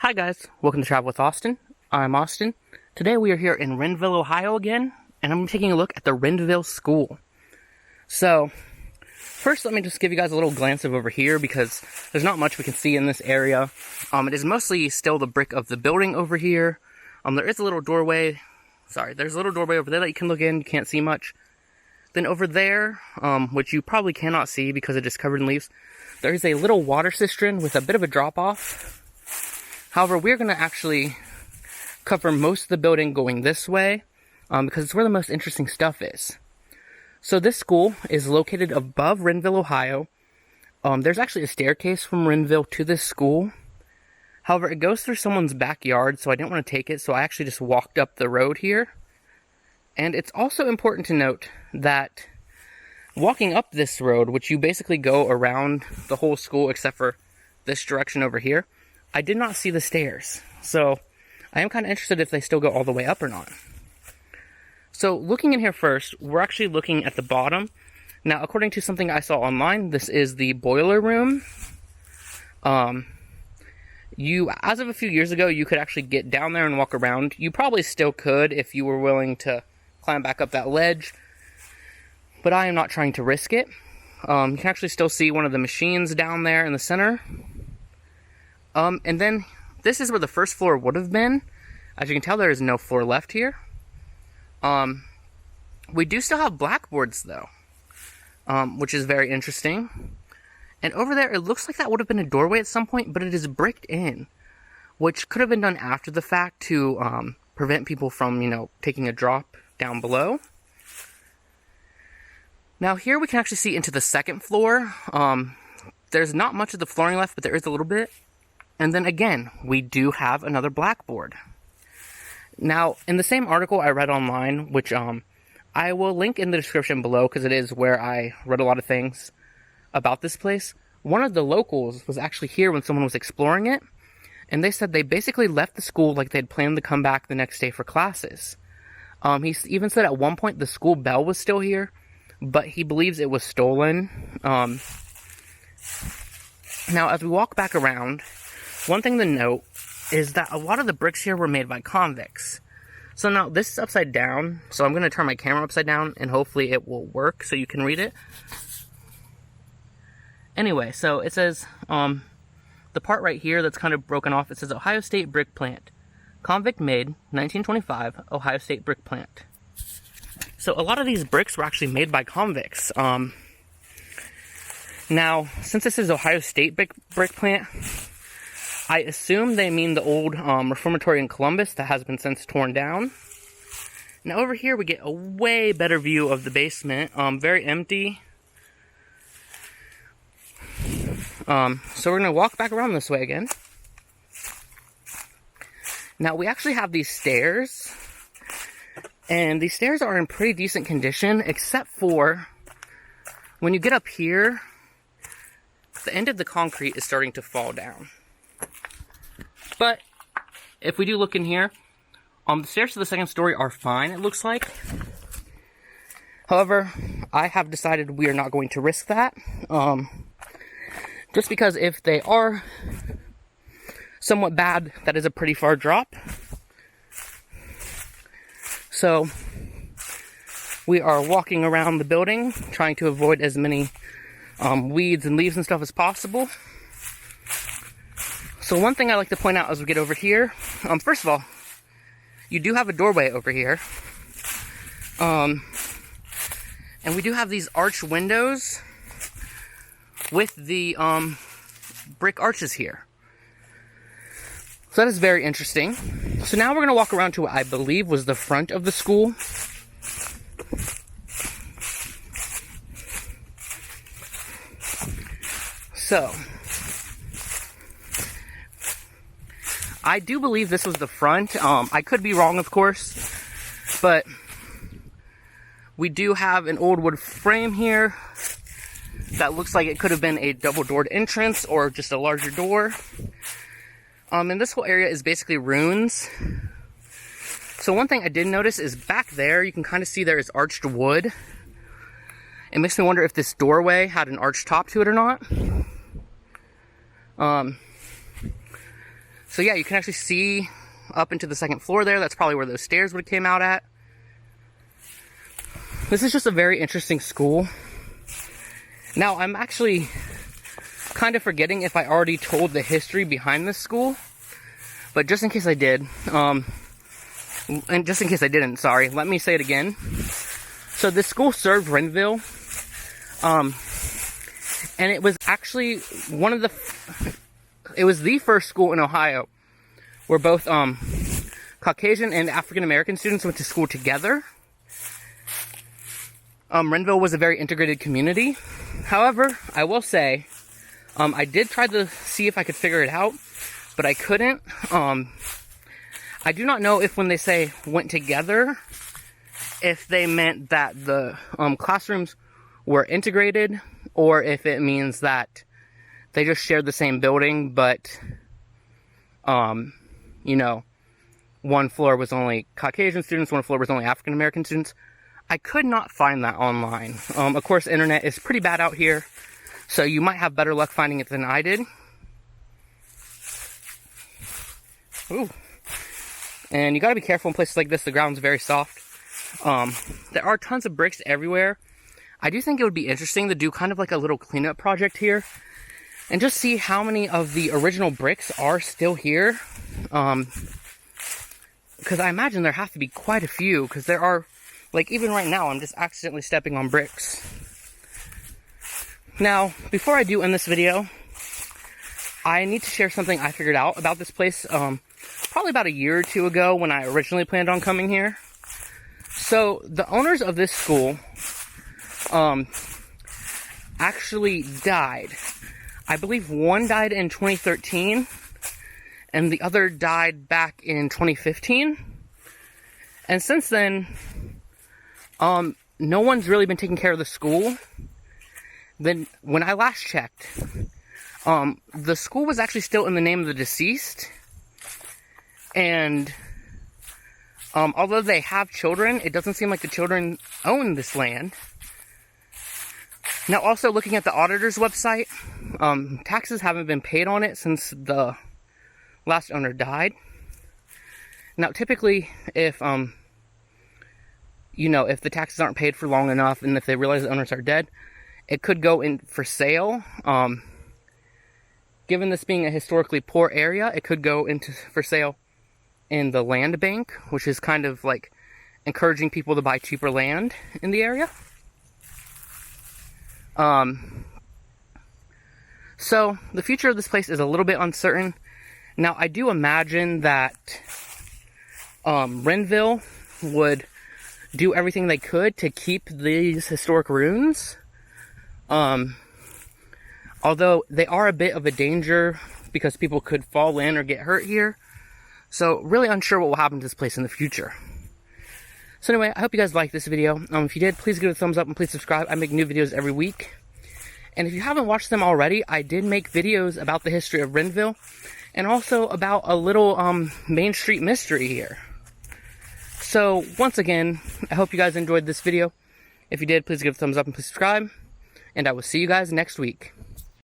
Hi guys, welcome to Travel with Austin. I'm Austin. Today we are here in Rendville, Ohio again, and I'm taking a look at the Rendville School. So, first let me just give you guys a little glance of over here because there's not much we can see in this area. It is mostly still the brick of the building over here. There is a little doorway. There's a little doorway over there that you can look in. You can't see much. Then over there, which you probably cannot see because it is covered in leaves, there is a little water cistern with a bit of a drop-off. However, we're going to actually cover most of the building going this way because it's where the most interesting stuff is. So this school is located above Rendville, Ohio. There's actually a staircase from Rendville to this school. However, it goes through someone's backyard, so I didn't want to take it, so I actually just walked up the road here. And it's also important to note that walking up this road, which you basically go around the whole school except for this direction over here, I did not see the stairs. So I am kind of interested if they still go all the way up or not. So looking in here first, we're actually looking at the bottom. Now, according to something I saw online, this is the boiler room. As of a few years ago, you could actually get down there and walk around. You probably still could if you were willing to climb back up that ledge. But I am not trying to risk it. You can actually still see one of the machines down there in the center. And then this is where the first floor would have been. As you can tell, there is no floor left here. We do still have blackboards though, which is very interesting. And over there, it looks like that would have been a doorway at some point, but it is bricked in, which could have been done after the fact to prevent people from, taking a drop down below. Now here we can actually see into the second floor. There's not much of the flooring left, but there is a little bit. And then again, we do have another blackboard. Now, in the same article I read online, which I will link in the description below because it is where I read a lot of things about this place, one of the locals was actually here when someone was exploring it, and they said they basically left the school like they'd planned to come back the next day for classes. He even said at one point the school bell was still here, but he believes it was stolen. Now, as we walk back around, one thing to note is that a lot of the bricks here were made by convicts. So now this is upside down, so I'm going to turn my camera upside down and hopefully it will work so you can read it. Anyway, so it says, the part right here that's kind of broken off, it says Ohio State Brick Plant. Convict made, 1925, Ohio State Brick Plant. So a lot of these bricks were actually made by convicts. Now, since this is Ohio State Brick Plant, I assume they mean the old reformatory in Columbus that has been since torn down. Now over here we get a way better view of the basement, very empty. So we're going to walk back around this way again. Now we actually have these stairs, and these stairs are in pretty decent condition, except for when you get up here, the end of the concrete is starting to fall down. But if we do look in here, the stairs to the second story are fine, it looks like. However, I have decided we are not going to risk that. Just because if they are somewhat bad, that is a pretty far drop. So, we are walking around the building, trying to avoid as many weeds and leaves and stuff as possible. So one thing I like to point out as we get over here, first of all, you do have a doorway over here. And we do have these arched windows with the brick arches here. So that is very interesting. So now we're going to walk around to what I believe was the front of the school. So, I do believe this was the front. I could be wrong, of course, but we do have an old wood frame here that looks like it could have been a double-doored entrance or just a larger door. And this whole area is basically ruins. So one thing I did notice is back there, you can kind of see there is arched wood. It makes me wonder if this doorway had an arched top to it or not. So yeah, you can actually see up into the second floor there. That's probably where those stairs would have came out at. This is just a very interesting school. Now, I'm actually kind of forgetting if I already told the history behind this school. But just in case I did, and just in case I didn't, sorry, let me say it again. So this school served Rendville, and it was actually it was the first school in Ohio where both Caucasian and African American students went to school together. Rendville was a very integrated community. However, I will say, I did try to see if I could figure it out, but I couldn't. I do not know if when they say went together, if they meant that the classrooms were integrated, or if it means that they just shared the same building, but, you know, one floor was only Caucasian students, one floor was only African American students. I could not find that online. Of course, the internet is pretty bad out here, so you might have better luck finding it than I did. Ooh. And you gotta be careful in places like this. The ground's very soft. There are tons of bricks everywhere. I do think it would be interesting to do kind of like a little cleanup project here and just see how many of the original bricks are still here. Because I imagine there have to be quite a few, because there are, like, even right now, I'm just accidentally stepping on bricks. Now, before I do end this video, I need to share something I figured out about this place, probably about a year or two ago when I originally planned on coming here. So, the owners of this school, actually died. I believe one died in 2013, and the other died back in 2015. And since then, no one's really been taking care of the school. Then, when I last checked, the school was actually still in the name of the deceased. And, although they have children, it doesn't seem like the children own this land. Now, also looking at the auditor's website, taxes haven't been paid on it since the last owner died. Now, typically, if, you know, if the taxes aren't paid for long enough, and if they realize the owners are dead, it could go in for sale. Given this being a historically poor area, it could go into for sale in the land bank, which is kind of like encouraging people to buy cheaper land in the area. So the future of this place is a little bit uncertain. Now, I do imagine that Rendville would do everything they could to keep these historic ruins. Although they are a bit of a danger because people could fall in or get hurt here. So really unsure what will happen to this place in the future. So anyway, I hope you guys liked this video. If you did, please give it a thumbs up and please subscribe. I make new videos every week. And if you haven't watched them already, I did make videos about the history of Rendville and also about a little Main Street mystery here. So once again, I hope you guys enjoyed this video. If you did, please give it a thumbs up and please subscribe. And I will see you guys next week.